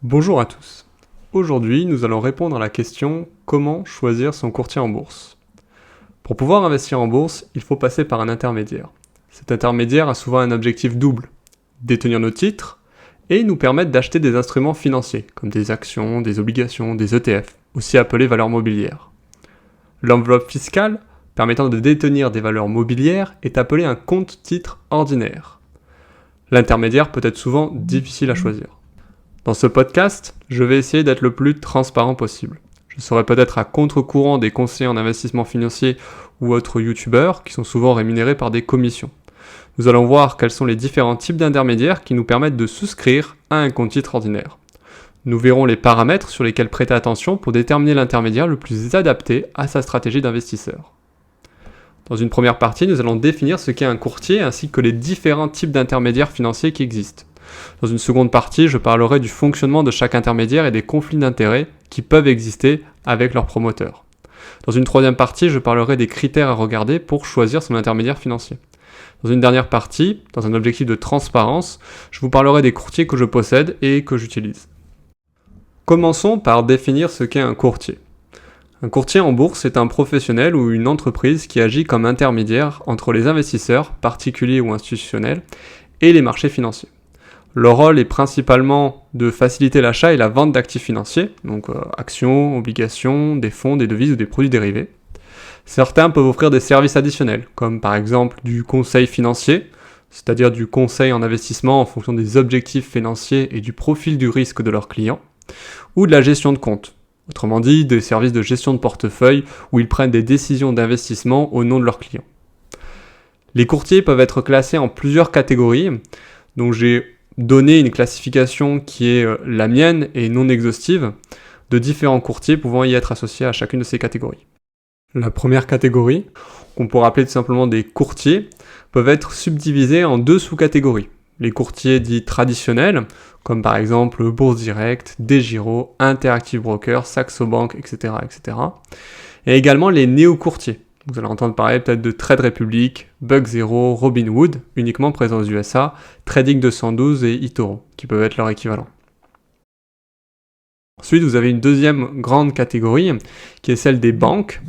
Bonjour à tous. Aujourd'hui, nous allons répondre à la question comment choisir son courtier en bourse. Pour pouvoir investir en bourse, il faut passer par un intermédiaire. Cet intermédiaire a souvent un objectif double, détenir nos titres et nous permettre d'acheter des instruments financiers, comme des actions, des obligations, des ETF, aussi appelés valeurs mobilières. L'enveloppe fiscale, permettant de détenir des valeurs mobilières, est appelée un compte-titre ordinaire. L'intermédiaire peut être souvent difficile à choisir. Dans ce podcast, je vais essayer d'être le plus transparent possible. Je serai peut-être à contre-courant des conseillers en investissement financier ou autres youtubeurs qui sont souvent rémunérés par des commissions. Nous allons voir quels sont les différents types d'intermédiaires qui nous permettent de souscrire à un compte titre ordinaire. Nous verrons les paramètres sur lesquels prêter attention pour déterminer l'intermédiaire le plus adapté à sa stratégie d'investisseur. Dans une première partie, nous allons définir ce qu'est un courtier ainsi que les différents types d'intermédiaires financiers qui existent. Dans une seconde partie, je parlerai du fonctionnement de chaque intermédiaire et des conflits d'intérêts qui peuvent exister avec leurs promoteurs. Dans une troisième partie, je parlerai des critères à regarder pour choisir son intermédiaire financier. Dans une dernière partie, dans un objectif de transparence, je vous parlerai des courtiers que je possède et que j'utilise. Commençons par définir ce qu'est un courtier. Un courtier en bourse est un professionnel ou une entreprise qui agit comme intermédiaire entre les investisseurs, particuliers ou institutionnels, et les marchés financiers. Leur rôle est principalement de faciliter l'achat et la vente d'actifs financiers, donc actions, obligations, des fonds, des devises ou des produits dérivés. Certains peuvent offrir des services additionnels, comme par exemple du conseil financier, c'est-à-dire du conseil en investissement en fonction des objectifs financiers et du profil du risque de leurs clients, ou de la gestion de compte, autrement dit des services de gestion de portefeuille où ils prennent des décisions d'investissement au nom de leurs clients. Les courtiers peuvent être classés en plusieurs catégories, donc j'ai donner une classification qui est la mienne et non exhaustive de différents courtiers pouvant y être associés à chacune de ces catégories. La première catégorie, qu'on pourrait appeler tout simplement des courtiers, peuvent être subdivisés en deux sous-catégories. Les courtiers dits traditionnels, comme par exemple Bourse Direct, DEGIRO, Interactive Brokers, Saxo Bank, etc., etc. Et également les néo-courtiers. Vous allez entendre parler peut-être de Trade Republic, Bug Zero, Robinhood, uniquement présents aux USA, Trading 212 et eToro, qui peuvent être leur équivalent. Ensuite, vous avez une deuxième grande catégorie, qui est celle des banques,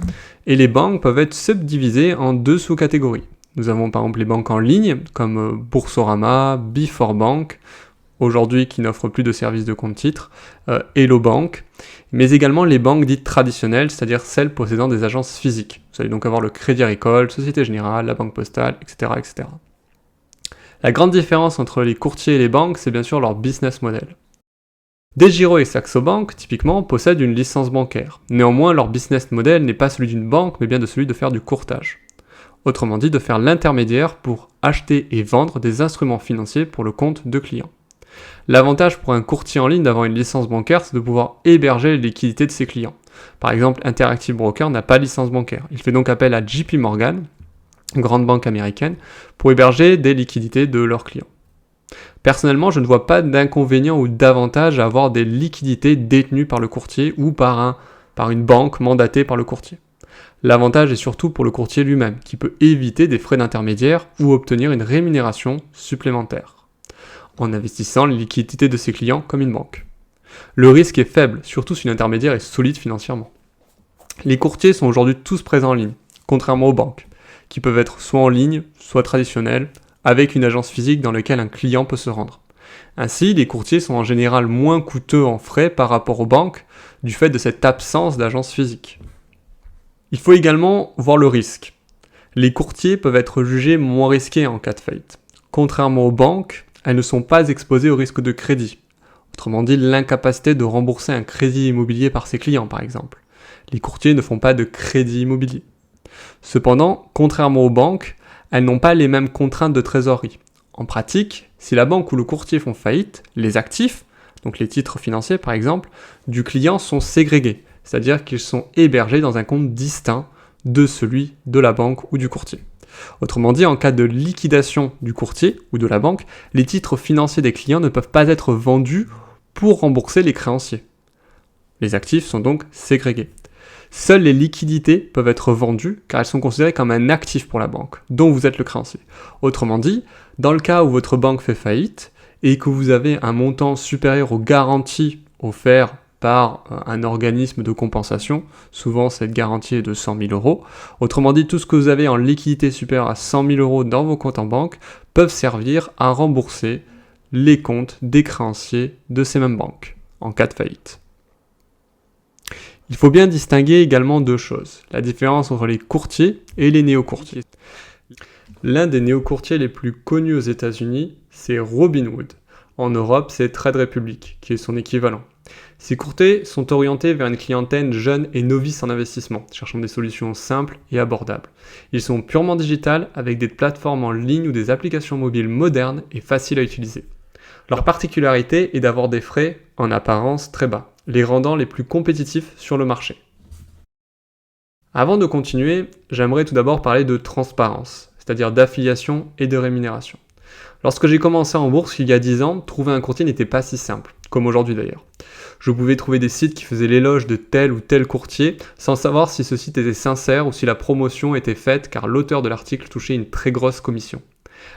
et les banques peuvent être subdivisées en deux sous-catégories. Nous avons par exemple les banques en ligne, comme Boursorama, Before Bank, aujourd'hui qui n'offrent plus de services de compte titre, Hello Bank, mais également les banques dites traditionnelles, c'est-à-dire celles possédant des agences physiques. Vous allez donc avoir le Crédit Agricole, Société Générale, la Banque Postale, etc., etc. La grande différence entre les courtiers et les banques, c'est bien sûr leur business model. DEGIRO et Saxo Bank, typiquement, possèdent une licence bancaire. Néanmoins, leur business model n'est pas celui d'une banque, mais bien de celui de faire du courtage. Autrement dit, de faire l'intermédiaire pour acheter et vendre des instruments financiers pour le compte de clients. L'avantage pour un courtier en ligne d'avoir une licence bancaire, c'est de pouvoir héberger les liquidités de ses clients. Par exemple, Interactive Brokers n'a pas de licence bancaire. Il fait donc appel à JP Morgan, une grande banque américaine, pour héberger des liquidités de leurs clients. Personnellement, je ne vois pas d'inconvénient ou d'avantage à avoir des liquidités détenues par le courtier ou par une banque mandatée par le courtier. L'avantage est surtout pour le courtier lui-même, qui peut éviter des frais d'intermédiaire ou obtenir une rémunération supplémentaire en investissant les liquidités de ses clients comme une banque. Le risque est faible, surtout si l'intermédiaire est solide financièrement. Les courtiers sont aujourd'hui tous présents en ligne, contrairement aux banques, qui peuvent être soit en ligne, soit traditionnelles, avec une agence physique dans laquelle un client peut se rendre. Ainsi, les courtiers sont en général moins coûteux en frais par rapport aux banques, du fait de cette absence d'agence physique. Il faut également voir le risque. Les courtiers peuvent être jugés moins risqués en cas de faillite. Contrairement aux banques, elles ne sont pas exposées au risque de crédit. Autrement dit, l'incapacité de rembourser un crédit immobilier par ses clients, par exemple. Les courtiers ne font pas de crédit immobilier. Cependant, contrairement aux banques, elles n'ont pas les mêmes contraintes de trésorerie. En pratique, si la banque ou le courtier font faillite, les actifs, donc les titres financiers par exemple, du client sont ségrégés, c'est-à-dire qu'ils sont hébergés dans un compte distinct de celui de la banque ou du courtier. Autrement dit, en cas de liquidation du courtier ou de la banque, les titres financiers des clients ne peuvent pas être vendus pour rembourser les créanciers. Les actifs sont donc ségrégés. Seules les liquidités peuvent être vendues car elles sont considérées comme un actif pour la banque, dont vous êtes le créancier. Autrement dit, dans le cas où votre banque fait faillite et que vous avez un montant supérieur aux garanties offertes par un organisme de compensation, souvent cette garantie est de 100 000 euros. Autrement dit, tout ce que vous avez en liquidité supérieure à 100 000 euros dans vos comptes en banque peuvent servir à rembourser les comptes des créanciers de ces mêmes banques en cas de faillite. Il faut bien distinguer également deux choses, la différence entre les courtiers et les néo-courtiers. L'un des néo-courtiers les plus connus aux États-Unis, c'est Robinhood. En Europe, c'est Trade Republic, qui est son équivalent. Ces courtiers sont orientés vers une clientèle jeune et novice en investissement, cherchant des solutions simples et abordables. Ils sont purement digitales, avec des plateformes en ligne ou des applications mobiles modernes et faciles à utiliser. Leur particularité est d'avoir des frais, en apparence, très bas, les rendant les plus compétitifs sur le marché. Avant de continuer, j'aimerais tout d'abord parler de transparence, c'est-à-dire d'affiliation et de rémunération. Lorsque j'ai commencé en bourse il y a 10 ans, trouver un courtier n'était pas si simple, comme aujourd'hui d'ailleurs. Je pouvais trouver des sites qui faisaient l'éloge de tel ou tel courtier sans savoir si ce site était sincère ou si la promotion était faite car l'auteur de l'article touchait une très grosse commission.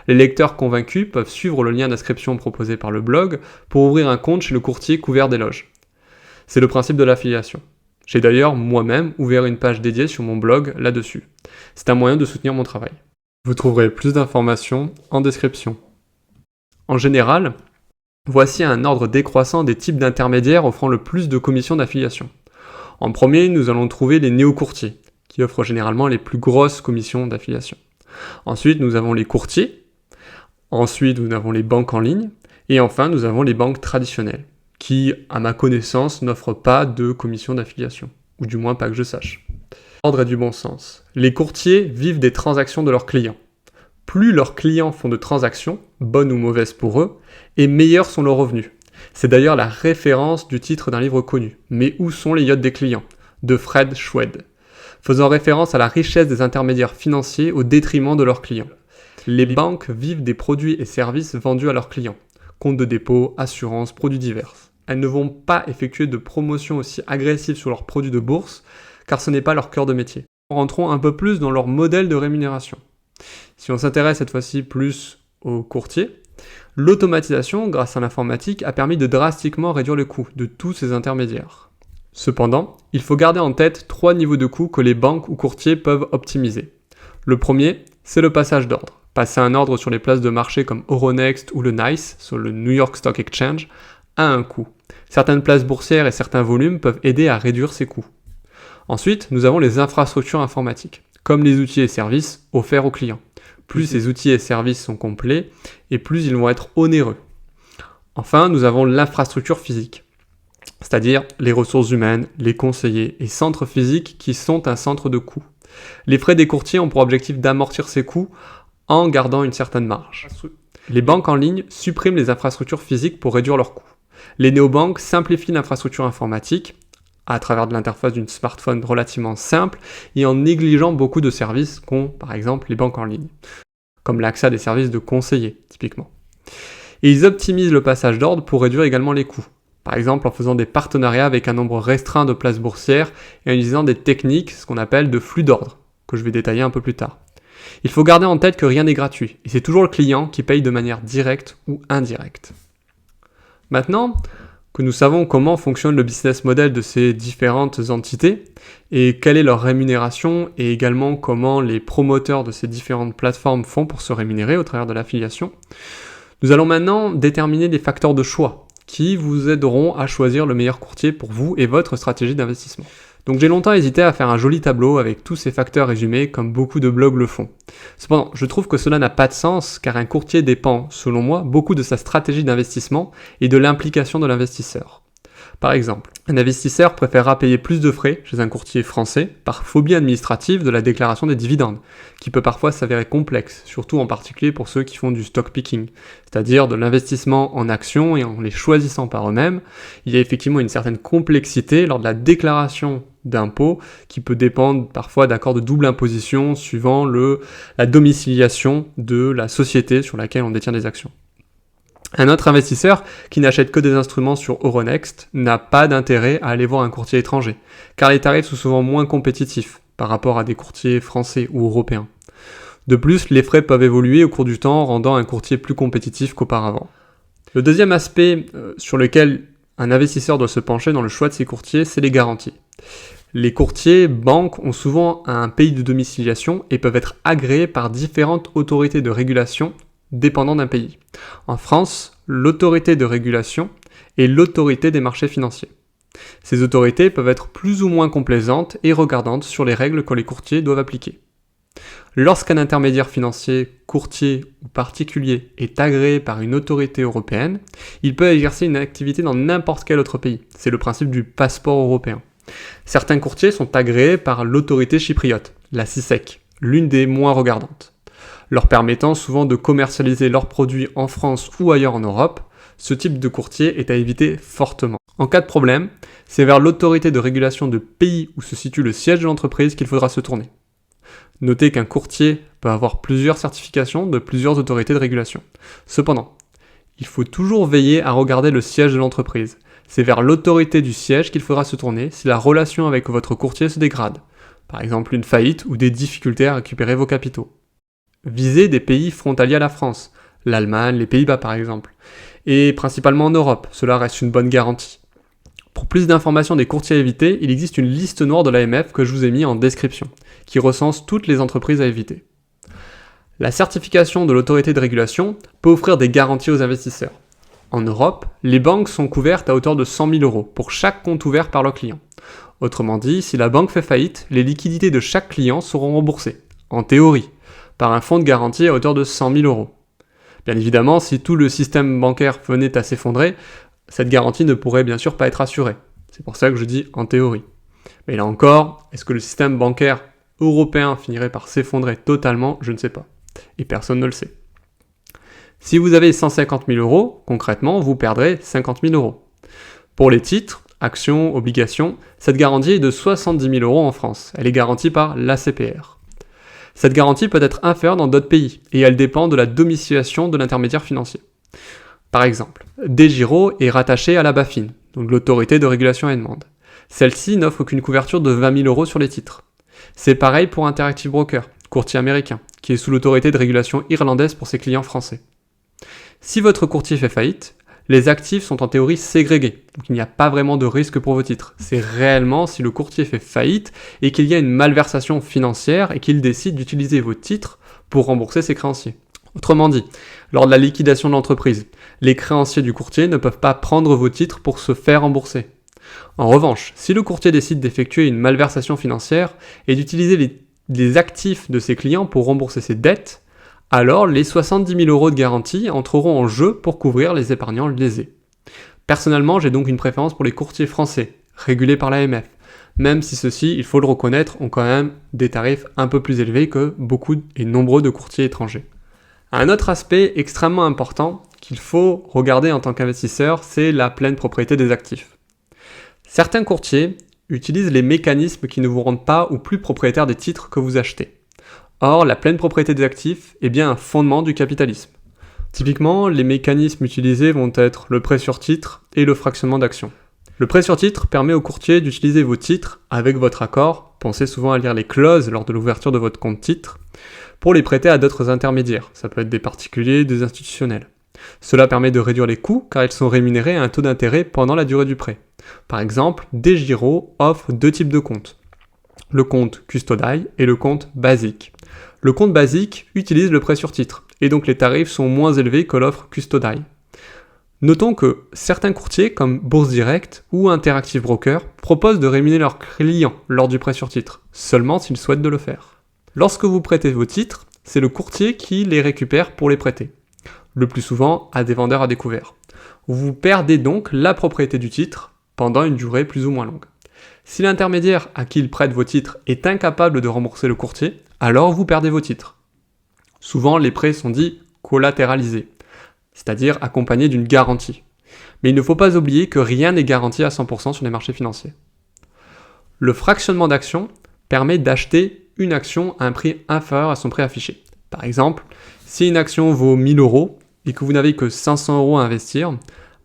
Les lecteurs convaincus peuvent suivre le lien d'inscription proposé par le blog pour ouvrir un compte chez le courtier couvert d'éloges. C'est le principe de l'affiliation. J'ai d'ailleurs moi-même ouvert une page dédiée sur mon blog là-dessus. C'est un moyen de soutenir mon travail. Vous trouverez plus d'informations en description. En général, voici un ordre décroissant des types d'intermédiaires offrant le plus de commissions d'affiliation. En premier, nous allons trouver les néo-courtiers, qui offrent généralement les plus grosses commissions d'affiliation. Ensuite, nous avons les courtiers. Ensuite, nous avons les banques en ligne. Et enfin, nous avons les banques traditionnelles, qui, à ma connaissance, n'offrent pas de commissions d'affiliation, ou du moins pas que je sache. L'ordre est du bon sens. Les courtiers vivent des transactions de leurs clients. Plus leurs clients font de transactions, bonnes ou mauvaises pour eux, et meilleurs sont leurs revenus. C'est d'ailleurs la référence du titre d'un livre connu. Mais où sont les yachts des clients ? De Fred Schwed, faisant référence à la richesse des intermédiaires financiers au détriment de leurs clients. Les banques vivent des produits et services vendus à leurs clients. Comptes de dépôt, assurances, produits divers. Elles ne vont pas effectuer de promotions aussi agressives sur leurs produits de bourse, car ce n'est pas leur cœur de métier. Rentrons un peu plus dans leur modèle de rémunération. Si on s'intéresse cette fois-ci plus aux courtiers, l'automatisation grâce à l'informatique a permis de drastiquement réduire le coût de tous ces intermédiaires. Cependant, il faut garder en tête 3 niveaux de coûts que les banques ou courtiers peuvent optimiser. Le premier, c'est le passage d'ordre. Passer un ordre sur les places de marché comme Euronext ou le NYSE, sur le New York Stock Exchange, a un coût. Certaines places boursières et certains volumes peuvent aider à réduire ces coûts. Ensuite, nous avons les infrastructures informatiques, comme les outils et services offerts aux clients. Plus ces outils et services sont complets, et plus ils vont être onéreux. Enfin, nous avons l'infrastructure physique, c'est-à-dire les ressources humaines, les conseillers et centres physiques qui sont un centre de coût. Les frais des courtiers ont pour objectif d'amortir ces coûts en gardant une certaine marge. Les banques en ligne suppriment les infrastructures physiques pour réduire leurs coûts. Les néobanques simplifient l'infrastructure informatique à travers de l'interface d'une smartphone relativement simple et en négligeant beaucoup de services qu'ont par exemple les banques en ligne, comme l'accès à des services de conseillers typiquement. Et ils optimisent le passage d'ordre pour réduire également les coûts, par exemple en faisant des partenariats avec un nombre restreint de places boursières et en utilisant des techniques, ce qu'on appelle de flux d'ordre, que je vais détailler un peu plus tard. Il faut garder en tête que rien n'est gratuit, et c'est toujours le client qui paye de manière directe ou indirecte. Maintenant que nous savons comment fonctionne le business model de ces différentes entités et quelle est leur rémunération et également comment les promoteurs de ces différentes plateformes font pour se rémunérer au travers de l'affiliation, nous allons maintenant déterminer les facteurs de choix qui vous aideront à choisir le meilleur courtier pour vous et votre stratégie d'investissement. Donc j'ai longtemps hésité à faire un joli tableau avec tous ces facteurs résumés comme beaucoup de blogs le font. Cependant, je trouve que cela n'a pas de sens car un courtier dépend, selon moi, beaucoup de sa stratégie d'investissement et de l'implication de l'investisseur. Par exemple, un investisseur préférera payer plus de frais chez un courtier français par phobie administrative de la déclaration des dividendes, qui peut parfois s'avérer complexe, surtout en particulier pour ceux qui font du stock picking, c'est-à-dire de l'investissement en actions et en les choisissant par eux-mêmes. Il y a effectivement une certaine complexité lors de la déclaration d'impôts qui peut dépendre parfois d'accords de double imposition suivant la domiciliation de la société sur laquelle on détient des actions. Un autre investisseur qui n'achète que des instruments sur Euronext n'a pas d'intérêt à aller voir un courtier étranger, car les tarifs sont souvent moins compétitifs par rapport à des courtiers français ou européens. De plus, les frais peuvent évoluer au cours du temps, rendant un courtier plus compétitif qu'auparavant. Le deuxième aspect sur lequel un investisseur doit se pencher dans le choix de ses courtiers, c'est les garanties. Les courtiers, banques ont souvent un pays de domiciliation et peuvent être agréés par différentes autorités de régulation dépendant d'un pays. En France, l'autorité de régulation est l'autorité des marchés financiers. Ces autorités peuvent être plus ou moins complaisantes et regardantes sur les règles que les courtiers doivent appliquer. Lorsqu'un intermédiaire financier, courtier ou particulier est agréé par une autorité européenne, il peut exercer une activité dans n'importe quel autre pays. C'est le principe du passeport européen. Certains courtiers sont agréés par l'autorité chypriote, la CISEC, l'une des moins regardantes, leur permettant souvent de commercialiser leurs produits en France ou ailleurs en Europe. Ce type de courtier est à éviter fortement. En cas de problème, c'est vers l'autorité de régulation de pays où se situe le siège de l'entreprise qu'il faudra se tourner. Notez qu'un courtier peut avoir plusieurs certifications de plusieurs autorités de régulation. Cependant, il faut toujours veiller à regarder le siège de l'entreprise. C'est vers l'autorité du siège qu'il faudra se tourner si la relation avec votre courtier se dégrade, par exemple une faillite ou des difficultés à récupérer vos capitaux. Visez des pays frontaliers à la France, l'Allemagne, les Pays-Bas par exemple, et principalement en Europe, cela reste une bonne garantie. Pour plus d'informations des courtiers à éviter, il existe une liste noire de l'AMF que je vous ai mis en description, qui recense toutes les entreprises à éviter. La certification de l'autorité de régulation peut offrir des garanties aux investisseurs. En Europe, les banques sont couvertes à hauteur de 100 000 € pour chaque compte ouvert par leur client. Autrement dit, si la banque fait faillite, les liquidités de chaque client seront remboursées, en théorie, par un fonds de garantie à hauteur de 100 000 €. Bien évidemment, si tout le système bancaire venait à s'effondrer, cette garantie ne pourrait bien sûr pas être assurée. C'est pour ça que je dis en théorie. Mais là encore, est-ce que le système bancaire européen finirait par s'effondrer totalement? Je ne sais pas. Et personne ne le sait. Si vous avez 150 000 €, concrètement, vous perdrez 50 000 €. Pour les titres, actions, obligations, cette garantie est de 70 000 € en France. Elle est garantie par l'ACPR. Cette garantie peut être inférieure dans d'autres pays, et elle dépend de la domiciliation de l'intermédiaire financier. Par exemple, DEGIRO est rattaché à la BaFin, donc l'autorité de régulation allemande. Celle-ci n'offre qu'une couverture de 20 000 € sur les titres. C'est pareil pour Interactive Brokers, courtier américain, qui est sous l'autorité de régulation irlandaise pour ses clients français. Si votre courtier fait faillite, les actifs sont en théorie ségrégés, donc il n'y a pas vraiment de risque pour vos titres. C'est réellement si le courtier fait faillite et qu'il y a une malversation financière et qu'il décide d'utiliser vos titres pour rembourser ses créanciers. Autrement dit, lors de la liquidation de l'entreprise, les créanciers du courtier ne peuvent pas prendre vos titres pour se faire rembourser. En revanche, si le courtier décide d'effectuer une malversation financière et d'utiliser les actifs de ses clients pour rembourser ses dettes, alors les 70 000 € de garantie entreront en jeu pour couvrir les épargnants lésés. Personnellement, j'ai donc une préférence pour les courtiers français, régulés par l'AMF, même si ceux-ci, il faut le reconnaître, ont quand même des tarifs un peu plus élevés que beaucoup et nombreux de courtiers étrangers. Un autre aspect extrêmement important qu'il faut regarder en tant qu'investisseur, c'est la pleine propriété des actifs. Certains courtiers utilisent les mécanismes qui ne vous rendent pas ou plus propriétaire des titres que vous achetez. Or, la pleine propriété des actifs est bien un fondement du capitalisme. Typiquement, les mécanismes utilisés vont être le prêt sur titre et le fractionnement d'actions. Le prêt sur titre permet au courtier d'utiliser vos titres avec votre accord, pensez souvent à lire les clauses lors de l'ouverture de votre compte titre, pour les prêter à d'autres intermédiaires, ça peut être des particuliers, des institutionnels. Cela permet de réduire les coûts car ils sont rémunérés à un taux d'intérêt pendant la durée du prêt. Par exemple, DEGIRO offre deux types de comptes. Le compte custodial et le compte basique. Le compte basique utilise le prêt sur titre, et donc les tarifs sont moins élevés que l'offre custodial. Notons que certains courtiers, comme Bourse Direct ou Interactive Brokers, proposent de rémunérer leurs clients lors du prêt sur titre, seulement s'ils souhaitent de le faire. Lorsque vous prêtez vos titres, c'est le courtier qui les récupère pour les prêter, le plus souvent à des vendeurs à découvert. Vous perdez donc la propriété du titre pendant une durée plus ou moins longue. Si l'intermédiaire à qui il prête vos titres est incapable de rembourser le courtier, alors vous perdez vos titres. Souvent, les prêts sont dits collatéralisés, c'est-à-dire accompagnés d'une garantie. Mais il ne faut pas oublier que rien n'est garanti à 100% sur les marchés financiers. Le fractionnement d'actions permet d'acheter une action à un prix inférieur à son prix affiché. Par exemple, si une action vaut 1000 € et que vous n'avez que 500 € à investir,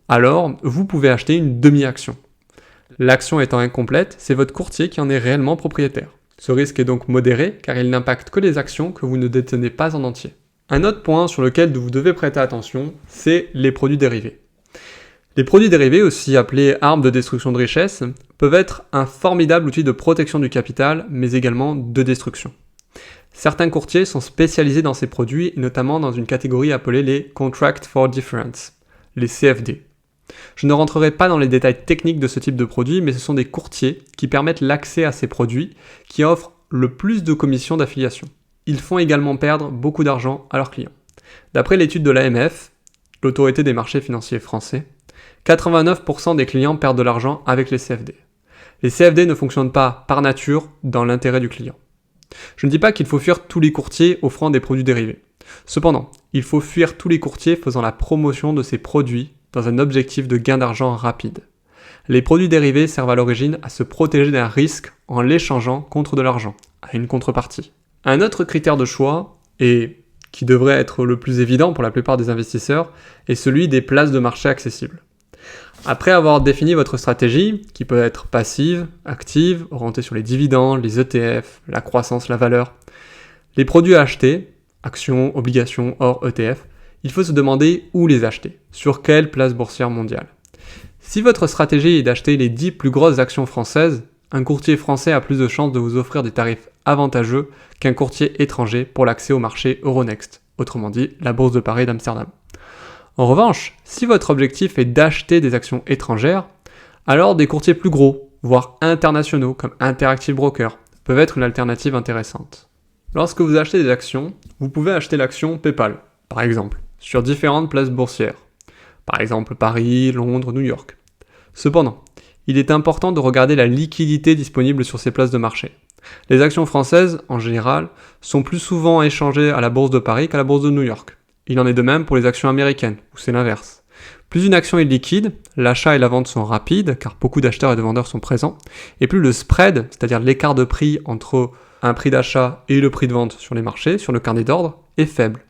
alors vous pouvez acheter une demi-action. L'action étant incomplète, c'est votre courtier qui en est réellement propriétaire. Ce risque est donc modéré car il n'impacte que les actions que vous ne détenez pas en entier. Un autre point sur lequel vous devez prêter attention, c'est les produits dérivés. Les produits dérivés, aussi appelés armes de destruction de richesse, peuvent être un formidable outil de protection du capital, mais également de destruction. Certains courtiers sont spécialisés dans ces produits, et notamment dans une catégorie appelée les Contract for Difference, les CFD. Je ne rentrerai pas dans les détails techniques de ce type de produit, mais ce sont des courtiers qui permettent l'accès à ces produits, qui offrent le plus de commissions d'affiliation. Ils font également perdre beaucoup d'argent à leurs clients. D'après l'étude de l'AMF, l'autorité des marchés financiers français, 89% des clients perdent de l'argent avec les CFD. Les CFD ne fonctionnent pas par nature dans l'intérêt du client. Je ne dis pas qu'il faut fuir tous les courtiers offrant des produits dérivés. Cependant, il faut fuir tous les courtiers faisant la promotion de ces produits dans un objectif de gain d'argent rapide. Les produits dérivés servent à l'origine à se protéger d'un risque en l'échangeant contre de l'argent, à une contrepartie. Un autre critère de choix, et qui devrait être le plus évident pour la plupart des investisseurs, est celui des places de marché accessibles. Après avoir défini votre stratégie, qui peut être passive, active, orientée sur les dividendes, les ETF, la croissance, la valeur, les produits à acheter, actions, obligations, or, ETF, il faut se demander où les acheter, sur quelle place boursière mondiale. Si votre stratégie est d'acheter les 10 plus grosses actions françaises, un courtier français a plus de chances de vous offrir des tarifs avantageux qu'un courtier étranger pour l'accès au marché Euronext, autrement dit la bourse de Paris et d'Amsterdam. En revanche, si votre objectif est d'acheter des actions étrangères, alors des courtiers plus gros, voire internationaux comme Interactive Brokers, peuvent être une alternative intéressante. Lorsque vous achetez des actions, vous pouvez acheter l'action PayPal, par exemple, sur différentes places boursières, par exemple Paris, Londres, New York. Cependant, il est important de regarder la liquidité disponible sur ces places de marché. Les actions françaises, en général, sont plus souvent échangées à la bourse de Paris qu'à la bourse de New York. Il en est de même pour les actions américaines, où c'est l'inverse. Plus une action est liquide, l'achat et la vente sont rapides, car beaucoup d'acheteurs et de vendeurs sont présents, et plus le spread, c'est-à-dire l'écart de prix entre un prix d'achat et le prix de vente sur les marchés, sur le carnet d'ordre, est faible.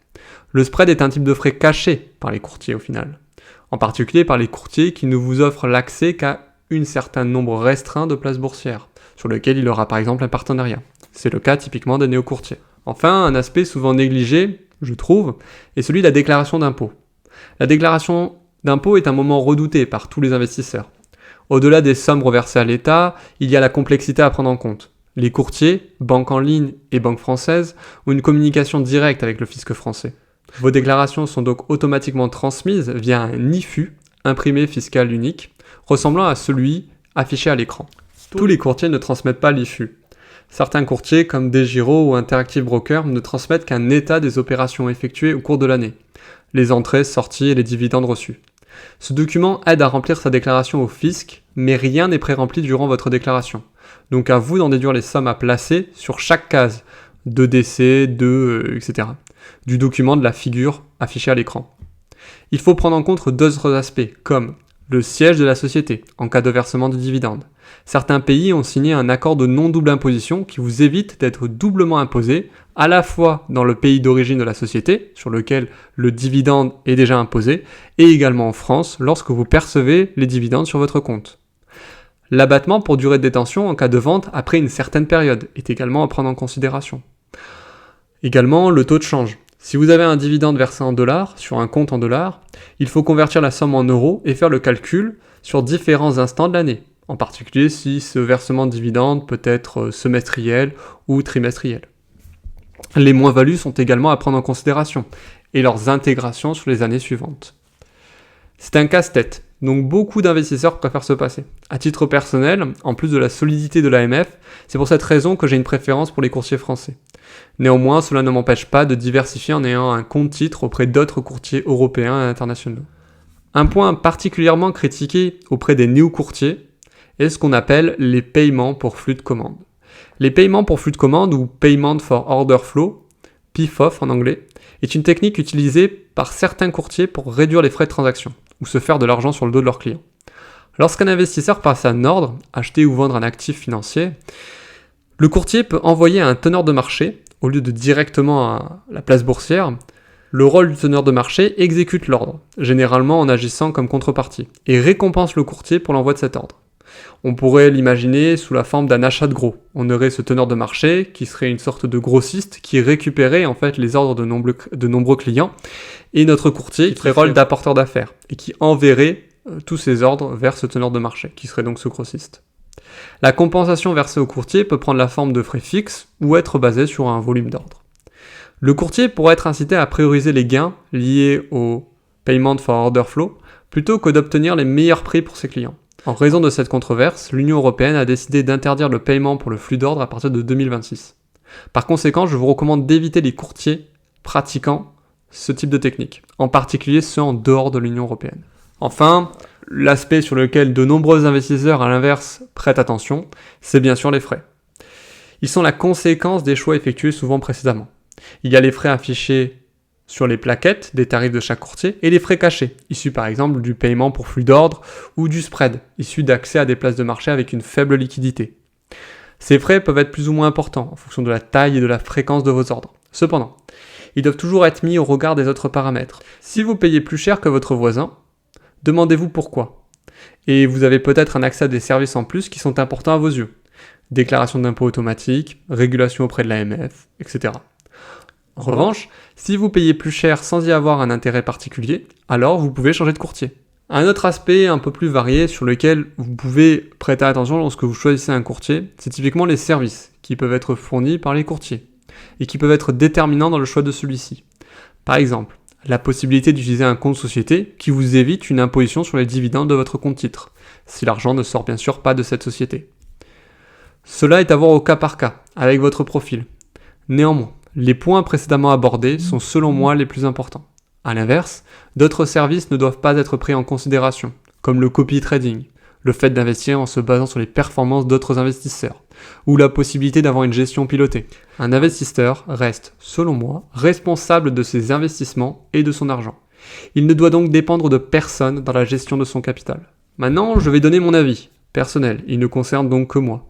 Le spread est un type de frais caché par les courtiers au final, en particulier par les courtiers qui ne vous offrent l'accès qu'à un certain nombre restreint de places boursières, sur lequel il aura par exemple un partenariat. C'est le cas typiquement des néo-courtiers. Enfin, un aspect souvent négligé, je trouve, est celui de la déclaration d'impôt. La déclaration d'impôt est un moment redouté par tous les investisseurs. Au-delà des sommes reversées à l'État, il y a la complexité à prendre en compte. Les courtiers, banques en ligne et banques françaises ont une communication directe avec le fisc français. Vos déclarations sont donc automatiquement transmises via un IFU, imprimé fiscal unique, ressemblant à celui affiché à l'écran. Tous les courtiers ne transmettent pas l'IFU. Certains courtiers, comme DEGIRO ou Interactive Brokers, ne transmettent qu'un état des opérations effectuées au cours de l'année, les entrées, sorties et les dividendes reçus. Ce document aide à remplir sa déclaration au fisc, mais rien n'est pré-rempli durant votre déclaration. Donc à vous d'en déduire les sommes à placer sur chaque case, de décès, etc., du document de la figure affichée à l'écran. Il faut prendre en compte d'autres aspects, comme le siège de la société, en cas de versement de dividendes. Certains pays ont signé un accord de non-double imposition qui vous évite d'être doublement imposé, à la fois dans le pays d'origine de la société, sur lequel le dividende est déjà imposé, et également en France, lorsque vous percevez les dividendes sur votre compte. L'abattement pour durée de détention en cas de vente après une certaine période est également à prendre en considération. Également, le taux de change. Si vous avez un dividende versé en dollars, sur un compte en dollars, il faut convertir la somme en euros et faire le calcul sur différents instants de l'année, en particulier si ce versement de dividende peut être semestriel ou trimestriel. Les moins-values sont également à prendre en considération, et leurs intégrations sur les années suivantes. C'est un casse-tête, donc beaucoup d'investisseurs préfèrent se passer. À titre personnel, en plus de la solidité de l'AMF, c'est pour cette raison que j'ai une préférence pour les courtiers français. Néanmoins, cela ne m'empêche pas de diversifier en ayant un compte titre auprès d'autres courtiers européens et internationaux. Un point particulièrement critiqué auprès des néo-courtiers est ce qu'on appelle les paiements pour flux de commande. Les paiements pour flux de commande ou Payment for Order Flow, PFOF en anglais, est une technique utilisée par certains courtiers pour réduire les frais de transaction ou se faire de l'argent sur le dos de leurs clients. Lorsqu'un investisseur passe un ordre, acheter ou vendre un actif financier, le courtier peut envoyer un teneur de marché, au lieu de directement à la place boursière. Le rôle du teneur de marché exécute l'ordre, généralement en agissant comme contrepartie, et récompense le courtier pour l'envoi de cet ordre. On pourrait l'imaginer sous la forme d'un achat de gros. On aurait ce teneur de marché qui serait une sorte de grossiste qui récupérait en fait les ordres de nombreux clients et notre courtier qui ferait rôle d'apporteur d'affaires et qui enverrait tous ces ordres vers ce teneur de marché qui serait donc ce grossiste. La compensation versée au courtier peut prendre la forme de frais fixes ou être basée sur un volume d'ordre. Le courtier pourrait être incité à prioriser les gains liés au payment for order flow plutôt que d'obtenir les meilleurs prix pour ses clients. En raison de cette controverse, l'Union européenne a décidé d'interdire le paiement pour le flux d'ordre à partir de 2026. Par conséquent, je vous recommande d'éviter les courtiers pratiquant ce type de technique, en particulier ceux en dehors de l'Union européenne. Enfin, l'aspect sur lequel de nombreux investisseurs, à l'inverse, prêtent attention, c'est bien sûr les frais. Ils sont la conséquence des choix effectués souvent précédemment. Il y a les frais affichés sur les plaquettes des tarifs de chaque courtier et les frais cachés, issus par exemple du paiement pour flux d'ordre ou du spread, issu d'accès à des places de marché avec une faible liquidité. Ces frais peuvent être plus ou moins importants en fonction de la taille et de la fréquence de vos ordres. Cependant, ils doivent toujours être mis au regard des autres paramètres. Si vous payez plus cher que votre voisin, demandez-vous pourquoi. Et vous avez peut-être un accès à des services en plus qui sont importants à vos yeux. Déclaration d'impôt automatique, régulation auprès de l'AMF, etc. En revanche, si vous payez plus cher sans y avoir un intérêt particulier, alors vous pouvez changer de courtier. Un autre aspect un peu plus varié sur lequel vous pouvez prêter attention lorsque vous choisissez un courtier, c'est typiquement les services qui peuvent être fournis par les courtiers et qui peuvent être déterminants dans le choix de celui-ci. Par exemple, la possibilité d'utiliser un compte société qui vous évite une imposition sur les dividendes de votre compte titre, si l'argent ne sort bien sûr pas de cette société. Cela est à voir au cas par cas, avec votre profil. Néanmoins, les points précédemment abordés sont selon moi les plus importants. A l'inverse, d'autres services ne doivent pas être pris en considération, comme le copy trading, le fait d'investir en se basant sur les performances d'autres investisseurs, ou la possibilité d'avoir une gestion pilotée. Un investisseur reste, selon moi, responsable de ses investissements et de son argent. Il ne doit donc dépendre de personne dans la gestion de son capital. Maintenant, je vais donner mon avis personnel, il ne concerne donc que moi.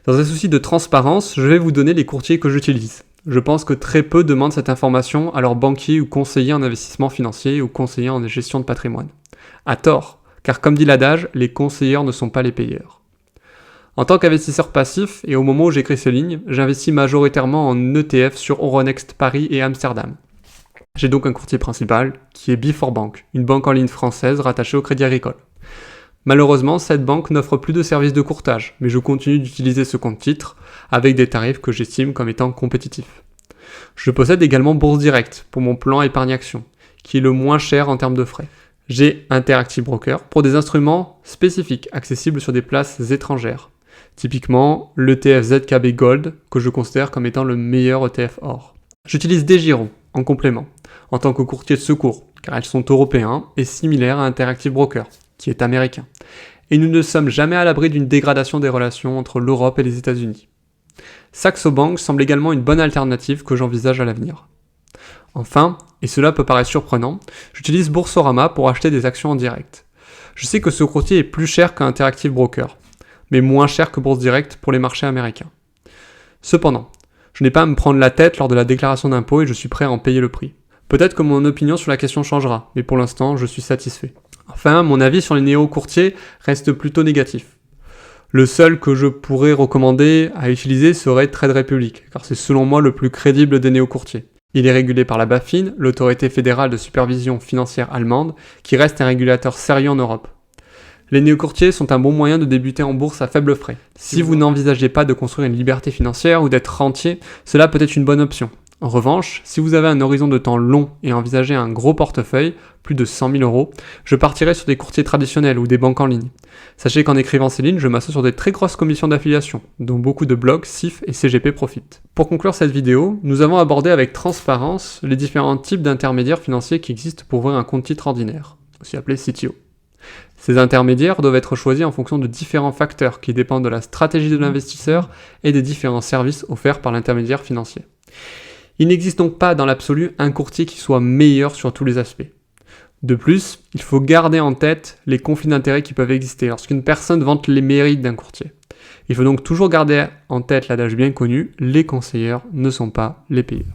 Dans un souci de transparence, je vais vous donner les courtiers que j'utilise. Je pense que très peu demandent cette information à leur banquier ou conseiller en investissement financier ou conseiller en gestion de patrimoine. À tort, car comme dit l'adage, les conseilleurs ne sont pas les payeurs. En tant qu'investisseur passif, et au moment où j'écris ces lignes, j'investis majoritairement en ETF sur Euronext Paris et Amsterdam. J'ai donc un courtier principal, qui est Before-Bank, une banque en ligne française rattachée au Crédit Agricole. Malheureusement, cette banque n'offre plus de services de courtage, mais je continue d'utiliser ce compte titre avec des tarifs que j'estime comme étant compétitifs. Je possède également Bourse Direct pour mon plan épargne action, qui est le moins cher en termes de frais. J'ai Interactive Broker pour des instruments spécifiques accessibles sur des places étrangères. Typiquement, l'ETF ZKB Gold, que je considère comme étant le meilleur ETF or. J'utilise DEGIRO en complément, en tant que courtier de secours, car elles sont européens et similaires à Interactive Broker, qui est américain. Et nous ne sommes jamais à l'abri d'une dégradation des relations entre l'Europe et les États-Unis. Saxo Bank semble également une bonne alternative que j'envisage à l'avenir. Enfin, et cela peut paraître surprenant, j'utilise Boursorama pour acheter des actions en direct. Je sais que ce courtier est plus cher qu'un Interactive Broker, mais moins cher que Bourse Direct pour les marchés américains. Cependant, je n'ai pas à me prendre la tête lors de la déclaration d'impôt et je suis prêt à en payer le prix. Peut-être que mon opinion sur la question changera, mais pour l'instant, je suis satisfait. Enfin, mon avis sur les néo-courtiers reste plutôt négatif. Le seul que je pourrais recommander à utiliser serait Trade Republic, car c'est selon moi le plus crédible des néo-courtiers. Il est régulé par la BaFin, l'autorité fédérale de supervision financière allemande, qui reste un régulateur sérieux en Europe. Les néo-courtiers sont un bon moyen de débuter en bourse à faible frais. Si vous n'envisagez pas de construire une liberté financière ou d'être rentier, cela peut être une bonne option. En revanche, si vous avez un horizon de temps long et envisagez un gros portefeuille, plus de 100 000 €, je partirai sur des courtiers traditionnels ou des banques en ligne. Sachez qu'en écrivant ces lignes, je m'assois sur des très grosses commissions d'affiliation, dont beaucoup de blogs, CIF et CGP profitent. Pour conclure cette vidéo, nous avons abordé avec transparence les différents types d'intermédiaires financiers qui existent pour ouvrir un compte titre ordinaire, aussi appelé CTO. Ces intermédiaires doivent être choisis en fonction de différents facteurs qui dépendent de la stratégie de l'investisseur et des différents services offerts par l'intermédiaire financier. Il n'existe donc pas dans l'absolu un courtier qui soit meilleur sur tous les aspects. De plus, il faut garder en tête les conflits d'intérêts qui peuvent exister lorsqu'une personne vante les mérites d'un courtier. Il faut donc toujours garder en tête l'adage bien connu, les conseilleurs ne sont pas les payeurs.